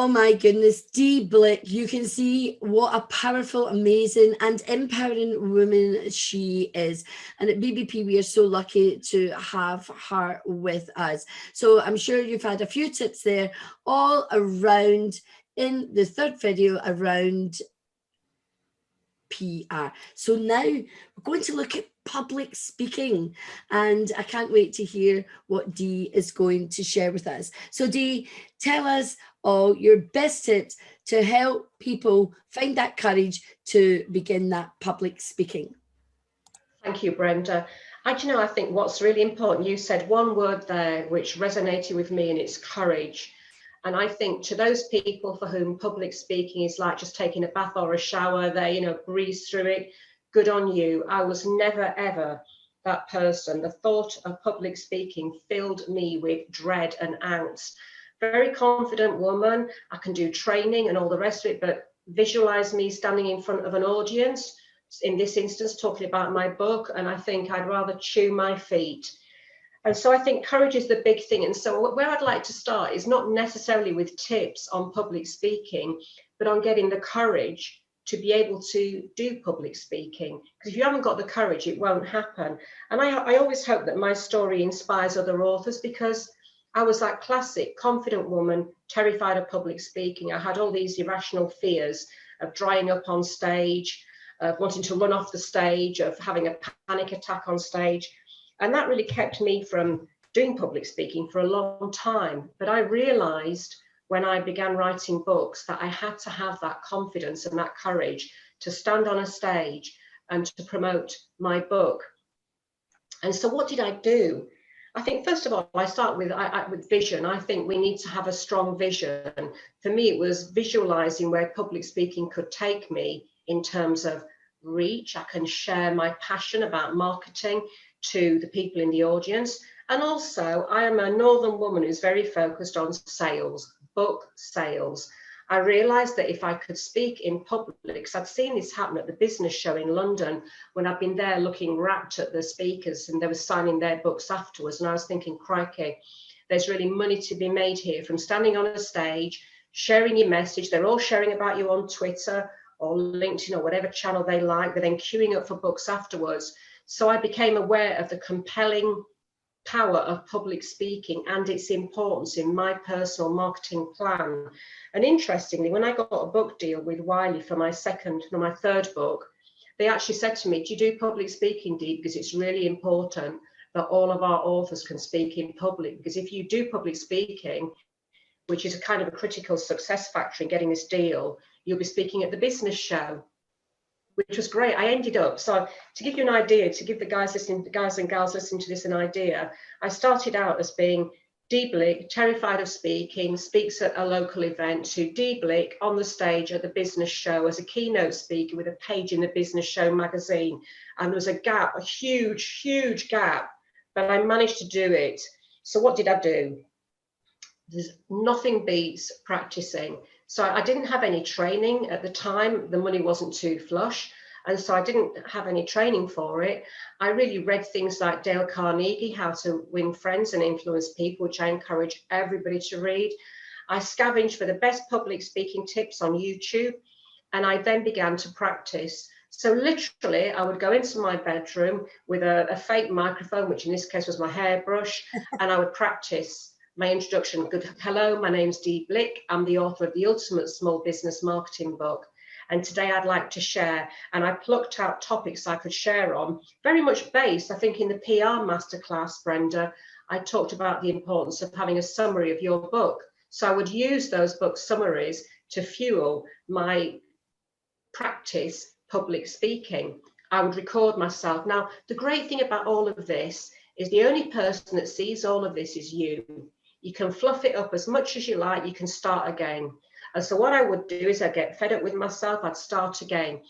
Oh my goodness, Dee Blick, you can see what a powerful, amazing and empowering woman she is. And at BBP, we are so lucky to have her with us. So I'm sure you've had a few tips there all around in the third video around PR. So now we're going to look at public speaking, and I can't wait to hear what Dee is going to share with us. So Dee, tell us all your best tips to help people find that courage to begin that public speaking. Thank you, Brenda. I think what's really important, you said one word there which resonated with me, and it's courage. And I think to those people for whom public speaking is like just taking a bath or a shower, they, breeze through it, good on you. I was never, ever that person. The thought of public speaking filled me with dread and angst. Very confident woman, I can do training and all the rest of it, but visualize me standing in front of an audience, in this instance, talking about my book, and I think I'd rather chew my feet. And so I think courage is the big thing. And so where I'd like to start is not necessarily with tips on public speaking, but on getting the courage to be able to do public speaking. Because if you haven't got the courage, it won't happen. And I always hope that my story inspires other authors, because I was that classic confident woman, terrified of public speaking. I had all these irrational fears of drying up on stage, of wanting to run off the stage, of having a panic attack on stage. And that really kept me from doing public speaking for a long time. But I realized when I began writing books that I had to have that confidence and that courage to stand on a stage and to promote my book. And so what did I do? I think, first of all, I start with vision. I think we need to have a strong vision. For me, it was visualizing where public speaking could take me in terms of reach. I can share my passion about marketing to the people in the audience. And also, I am a northern woman who's very focused on sales, book sales. I realized that if I could speak in public, because I'd seen this happen at the business show in London, when I'd been there looking rapt at the speakers and they were signing their books afterwards. And I was thinking, crikey, there's really money to be made here from standing on a stage, sharing your message. They're all sharing about you on Twitter or LinkedIn or whatever channel they like. They're then queuing up for books afterwards. So I became aware of the compelling power of public speaking and its importance in my personal marketing plan. And interestingly, when I got a book deal with Wiley for my third book, they actually said to me, do you do public speaking, Dee? Because it's really important that all of our authors can speak in public. Because if you do public speaking, which is a kind of a critical success factor in getting this deal, you'll be speaking at the business show, which was great. I ended up, so to give you an idea, to give the guys and gals listening to this an idea, I started out as being Dee Blick, terrified of speaking, speaks at a local event, to Dee Blick on the stage at the business show as a keynote speaker with a page in the Business Show magazine. And there was a gap, a huge, huge gap, but I managed to do it. So what did I do? There's nothing beats practicing. So I didn't have any training at the time. The money wasn't too flush. And so I didn't have any training for it. I really read things like Dale Carnegie, How to Win Friends and Influence People, which I encourage everybody to read. I scavenged for the best public speaking tips on YouTube. And I then began to practice. So literally, I would go into my bedroom with a fake microphone, which in this case was my hairbrush, and I would practice my introduction. Hello, my name's Dee Blick. I'm the author of the Ultimate Small Business Marketing book. And today I'd like to share, and I plucked out topics I could share on, very much based, I think, in the PR masterclass, Brenda, I talked about the importance of having a summary of your book. So I would use those book summaries to fuel my practice public speaking. I would record myself. Now, the great thing about all of this is the only person that sees all of this is you. You can fluff it up as much as you like. You can start again. And so what I would do is I'd get fed up with myself. I'd start again.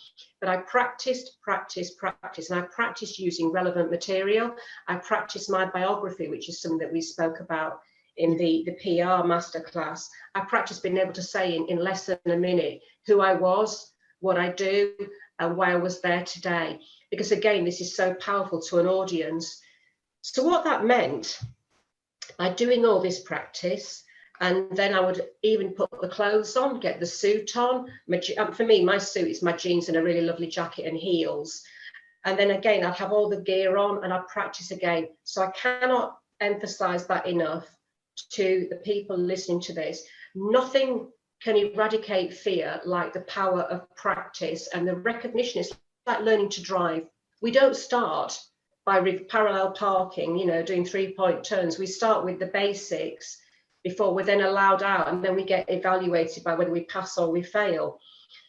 But I practiced, and I practiced using relevant material. I practiced my biography, which is something that we spoke about in the PR masterclass. I practiced being able to say in less than a minute who I was, what I do, and why I was there today. Because again, this is so powerful to an audience. So what that meant, by doing all this practice, And then I would even put the clothes on, get the suit on. For me, my suit is my jeans and a really lovely jacket and heels. And then again, I'd have all the gear on and I'd practice again. So I cannot emphasize that enough to the people listening to this. Nothing can eradicate fear like the power of practice and the recognition. It's like learning to drive. We don't start by parallel parking, doing 3-point turns. We start with the basics before we're then allowed out, and then we get evaluated by whether we pass or we fail.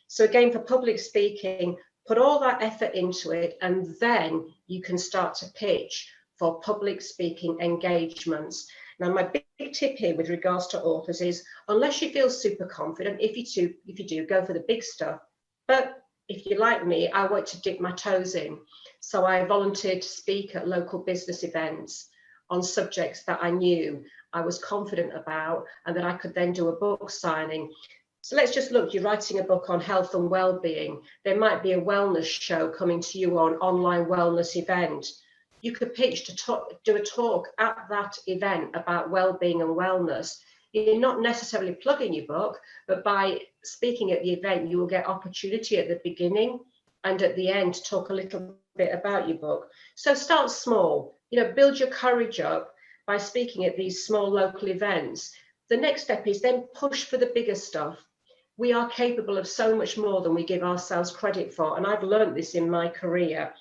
So again, for public speaking, put all that effort into it, and then you can start to pitch for public speaking engagements. Now, my big tip here with regards to authors is, unless you feel super confident, if you do, go for the big stuff. But if you're like me, I want to dip my toes in. So I volunteered to speak at local business events on subjects that I knew I was confident about and that I could then do a book signing. So let's just look, you're writing a book on health and well-being. There might be a wellness show coming to you or an online wellness event. You could pitch to do a talk at that event about well-being and wellness. You're not necessarily plugging your book, but by speaking at the event, you will get opportunity at the beginning and at the end to talk a little bit about your book. So start small, build your courage up by speaking at these small local events. The next step is then push for the bigger stuff. We are capable of so much more than we give ourselves credit for. And I've learned this in my career.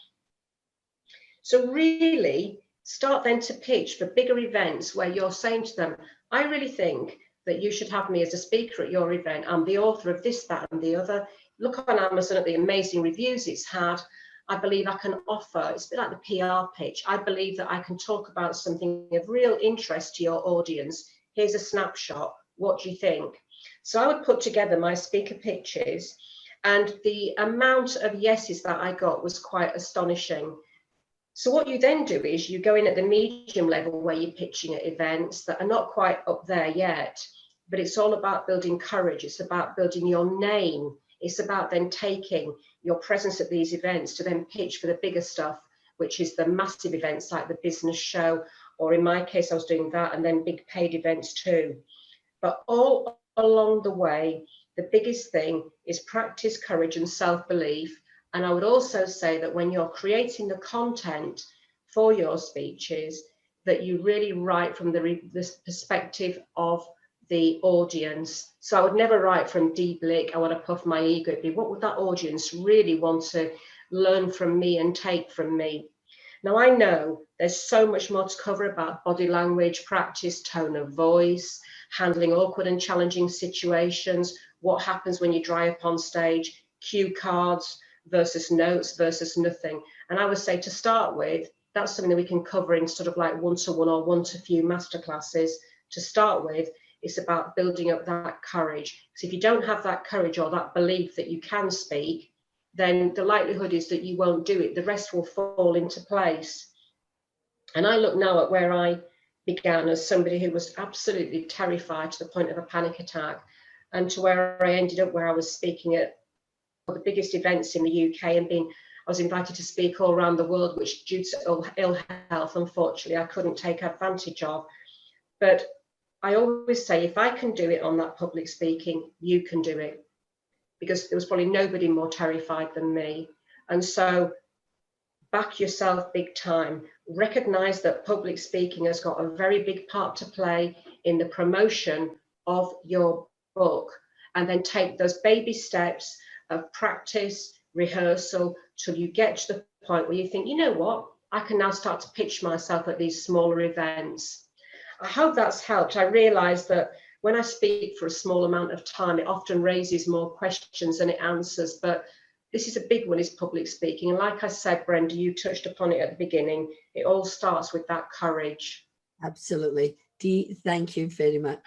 So really start then to pitch for bigger events where you're saying to them, I really think that you should have me as a speaker at your event. I'm the author of this, that, and the other. Look on Amazon at the amazing reviews it's had. I believe I can offer, it's a bit like the PR pitch. I believe that I can talk about something of real interest to your audience. Here's a snapshot. What do you think? So I would put together my speaker pitches, and the amount of yeses that I got was quite astonishing. So what you then do is you go in at the medium level where you're pitching at events that are not quite up there yet, but it's all about building courage. It's about building your name. It's about then taking your presence at these events to then pitch for the bigger stuff, which is the massive events like the business show, or in my case, I was doing that, and then big paid events too. But all along the way, the biggest thing is practice courage and self-belief. And I would also say that when you're creating the content for your speeches, that you really write from the perspective of the audience. So I would never write from deep lick, I want to puff my ego. It'd be, what would that audience really want to learn from me and take from me? Now, I know there's so much more to cover about body language, practice, tone of voice, handling awkward and challenging situations, what happens when you dry up on stage, cue cards versus notes versus nothing. And I would say to start with, that's something that we can cover in sort of like one-to-one or one-to-few masterclasses. To start with, it's about building up that courage. So if you don't have that courage or that belief that you can speak, then the likelihood is that you won't do it. The rest will fall into place. And I look now at where I began as somebody who was absolutely terrified to the point of a panic attack, and to where I ended up, where I was speaking at the biggest events in the UK, and I was invited to speak all around the world, which due to ill health, unfortunately, I couldn't take advantage of. But I always say, if I can do it on that public speaking, you can do it, because there was probably nobody more terrified than me. And so back yourself big time. Recognize that public speaking has got a very big part to play in the promotion of your book, and then take those baby steps of practice, rehearsal, till you get to the point where you think, you know what, I can now start to pitch myself at these smaller events. I hope that's helped. I realize that when I speak for a small amount of time, it often raises more questions than it answers, but this is a big one, is public speaking. And like I said, Brenda, you touched upon it at the beginning. It all starts with that courage. Absolutely. Dee, thank you very much.